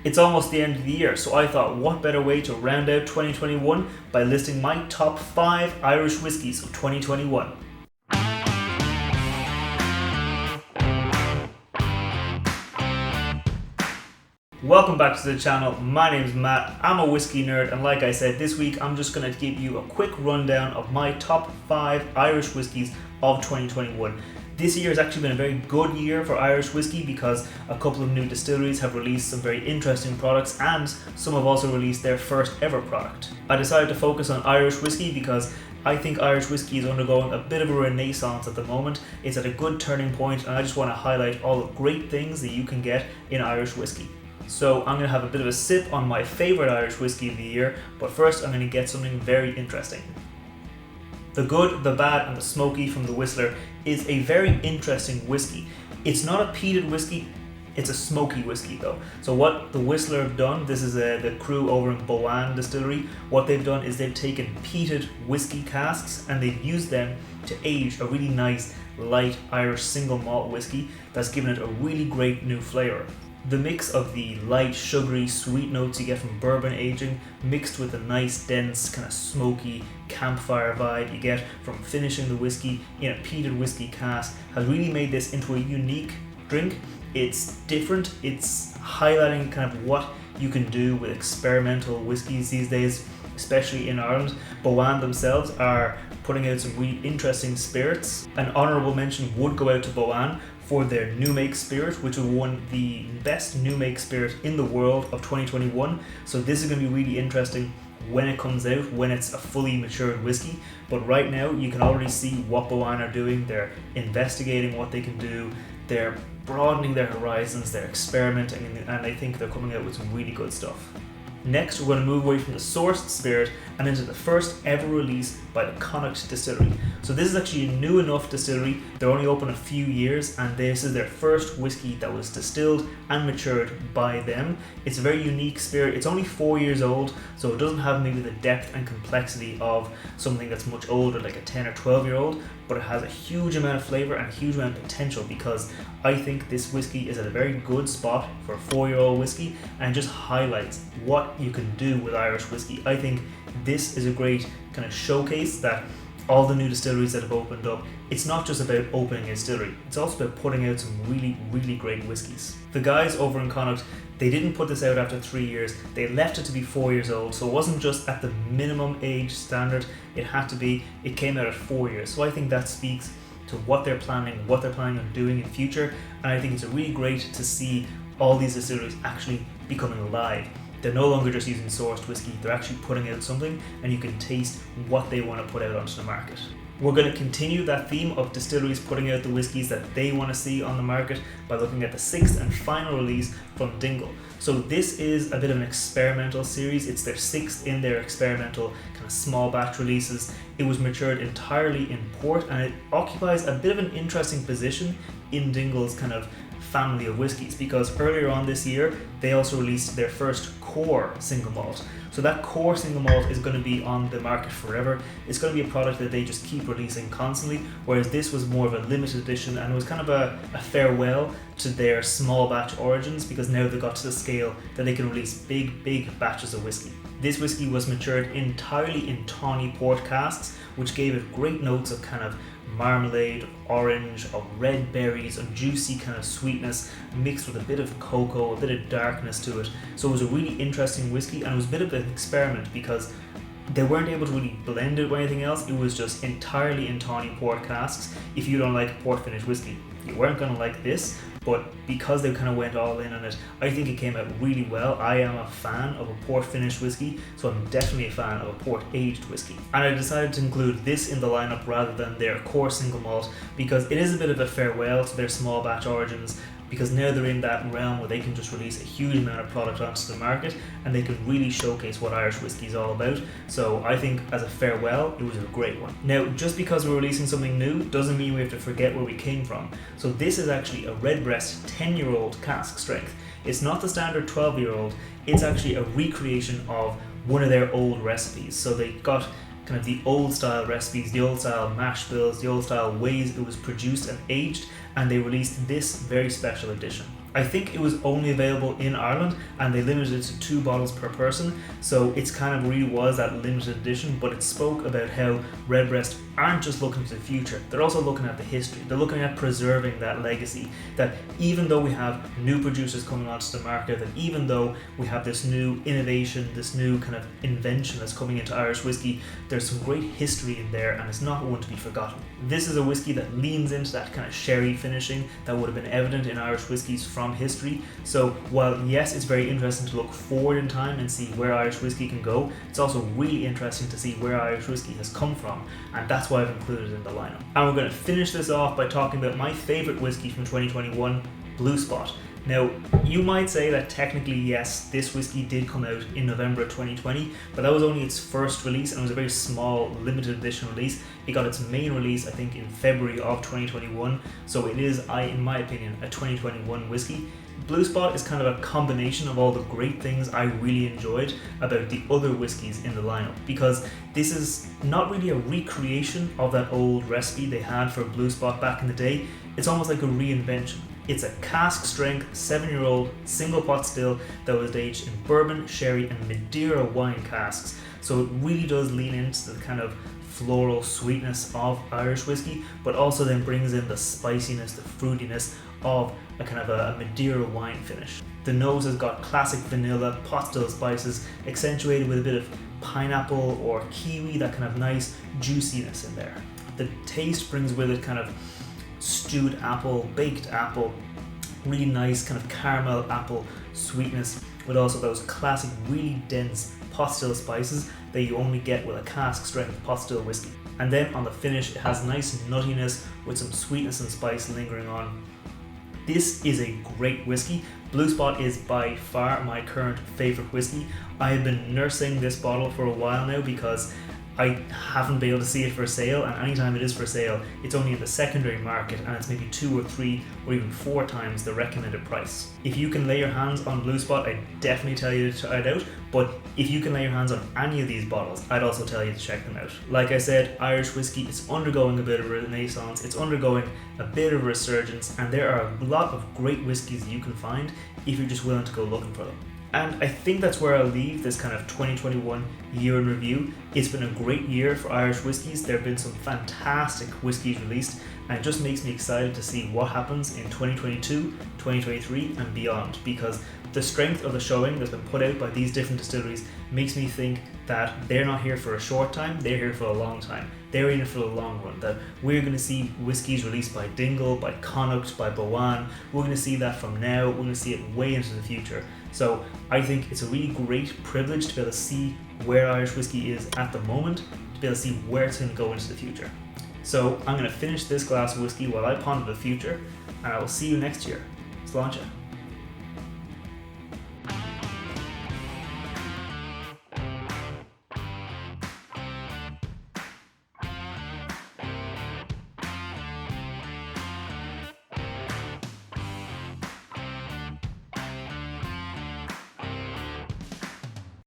It's almost the end of the year, so I thought what better way to round out 2021 by listing my top 5 Irish whiskies of 2021. Welcome back to the channel. My name is Matt, I'm a whiskey nerd, and like I said, this week I'm just going to give you a quick rundown of my top 5 Irish whiskies of 2021. This year has actually been a very good year for Irish whiskey because a couple of new distilleries have released some very interesting products and some have also released their first ever product. I decided to focus on Irish whiskey because I think Irish whiskey is undergoing a bit of a renaissance at the moment. It's at a good turning point and I just want to highlight all the great things that you can get in Irish whiskey. So I'm going to have a bit of a sip on my favourite Irish whiskey of the year, but first I'm going to get something very interesting. The Good, the Bad and The Smoky from the Whistler is a very interesting whiskey. It's not a peated whiskey, it's a smoky whiskey though. So what the Whistler have done, this is the crew over in Boann Distillery, what they've done is they've taken peated whiskey casks and they've used them to age a really nice light Irish single malt whiskey that's given it a really great new flavour. The mix of the light, sugary, sweet notes you get from bourbon aging mixed with the nice, dense, kind of smoky campfire vibe you get from finishing the whiskey in a peated whiskey cask has really made this into a unique drink. It's different, it's highlighting kind of what you can do with experimental whiskies these days, especially in Ireland. Boann themselves are putting out some really interesting spirits. An honourable mention would go out to Boann for their new make spirit, which won the best new make spirit in the world of 2021. So this is going to be really interesting when it comes out, when it's a fully matured whiskey. But right now you can already see what Boann are doing. They're investigating what they can do, they're broadening their horizons, they're experimenting, and I think they're coming out with some really good stuff. Next, we're going to move away from the sourced spirit and into the first ever release by the Connacht Distillery. So this is actually a new enough distillery. They're only open a few years and this is their first whiskey that was distilled and matured by them. It's a very unique spirit. It's only 4 years old, so it doesn't have maybe the depth and complexity of something that's much older, like a 10 or 12 year old, but it has a huge amount of flavour and a huge amount of potential because I think this whiskey is at a very good spot for a 4-year-old whiskey and just highlights what you can do with Irish whiskey. I think this is a great kind of showcase that all the new distilleries that have opened up, it's not just about opening a distillery, it's also about putting out some really, really great whiskies. The guys over in Connacht, they didn't put this out after 3 years, they left it to be 4 years old, so it wasn't just at the minimum age standard, it came out at 4 years. So I think that speaks to what they're planning on doing in future, and I think it's really great to see all these distilleries actually becoming alive. They're no longer just using sourced whiskey, they're actually putting out something and you can taste what they want to put out onto the market. We're going to continue that theme of distilleries putting out the whiskies that they want to see on the market by looking at the 6th and final release from Dingle. So this is a bit of an experimental series. It's their 6th in their experimental kind of small batch releases. It was matured entirely in port and it occupies a bit of an interesting position in Dingle's kind of family of whiskies because earlier on this year they also released their first core single malt. So that core single malt is going to be on the market forever. It's going to be a product that they just keep releasing constantly, whereas this was more of a limited edition and it was kind of a farewell to their small batch origins because now they got to the scale that they can release big batches of whiskey. This whiskey was matured entirely in tawny port casks, which gave it great notes of kind of marmalade, orange, of red berries, of juicy kind of sweetness mixed with a bit of cocoa, a bit of darkness to it. So it was a really interesting whiskey and it was a bit of an experiment because they weren't able to really blend it with anything else. It was just entirely in tawny port casks. If you don't like port finished whiskey, you weren't going to like this, but because they kind of went all in on it, I think it came out really well. I am a fan of a port finished whiskey, so I'm definitely a fan of a port aged whiskey. And I decided to include this in the lineup rather than their core single malt because it is a bit of a farewell to their small batch origins, because now they're in that realm where they can just release a huge amount of product onto the market and they can really showcase what Irish whiskey is all about. So I think as a farewell, it was a great one. Now, just because we're releasing something new doesn't mean we have to forget where we came from. So this is actually a Redbreast 10-year-old cask strength. It's not the standard 12-year-old, it's actually a recreation of one of their old recipes. So they got kind of the old style recipes, the old style mash bills, the old style ways it was produced and aged, and they released this very special edition. I think it was only available in Ireland and they limited it to 2 bottles per person, so it's kind of really was that limited edition, but it spoke about how Redbreast aren't just looking to the future, they're also looking at the history, they're looking at preserving that legacy, that even though we have new producers coming onto the market, that even though we have this new innovation, this new kind of invention that's coming into Irish whiskey, there's some great history in there and it's not one to be forgotten. This is a whiskey that leans into that kind of sherry finishing that would have been evident in Irish whiskies from history. So while yes, it's very interesting to look forward in time and see where Irish whiskey can go, it's also really interesting to see where Irish whiskey has come from, and that's why I've included it in the lineup. And we're going to finish this off by talking about my favourite whiskey from 2021, Blue Spot. Now, you might say that technically, yes, this whiskey did come out in November of 2020, but that was only its first release and it was a very small, limited edition release. It got its main release, I think, in February of 2021, so it is, in my opinion, a 2021 whiskey. Blue Spot is kind of a combination of all the great things I really enjoyed about the other whiskies in the lineup, because this is not really a recreation of that old recipe they had for Blue Spot back in the day. It's almost like a reinvention. It's a cask strength 7-year-old single pot still that was aged in bourbon, sherry and Madeira wine casks, so it really does lean into the kind of floral sweetness of Irish whiskey, but also then brings in the spiciness, the fruitiness of a kind of a Madeira wine finish. The nose has got classic vanilla, pot still spices, accentuated with a bit of pineapple or kiwi, that kind of nice juiciness in there. The taste brings with it kind of stewed apple, baked apple, really nice kind of caramel apple sweetness, with also those classic really dense pot still spices that you only get with a cask strength pot still whiskey. And then on the finish, it has nice nuttiness with some sweetness and spice lingering on. This is a great whiskey. Blue Spot is by far my current favourite whiskey. I have been nursing this bottle for a while now because I haven't been able to see it for sale, and anytime it is for sale, it's only in the secondary market and it's maybe 2 or 3 or even 4 times the recommended price. If you can lay your hands on Blue Spot, I definitely tell you to try it out, but if you can lay your hands on any of these bottles, I'd also tell you to check them out. Like I said, Irish whiskey is undergoing a bit of a renaissance, it's undergoing a bit of a resurgence, and there are a lot of great whiskies you can find if you're just willing to go looking for them. And I think that's where I'll leave this kind of 2021 year in review. It's been a great year for Irish whiskies. There have been some fantastic whiskies released, and it just makes me excited to see what happens in 2022, 2023 and beyond, because the strength of the showing that's been put out by these different distilleries makes me think that they're not here for a short time, they're here for a long time. They're in it for the long run, that we're going to see whiskies released by Dingle, by Connacht, by Boann. We're going to see that from now, we're going to see it way into the future. So I think it's a really great privilege to be able to see where Irish whiskey is at the moment, to be able to see where it's going to go into the future. So I'm going to finish this glass of whiskey while I ponder the future, and I will see you next year. Sláinte.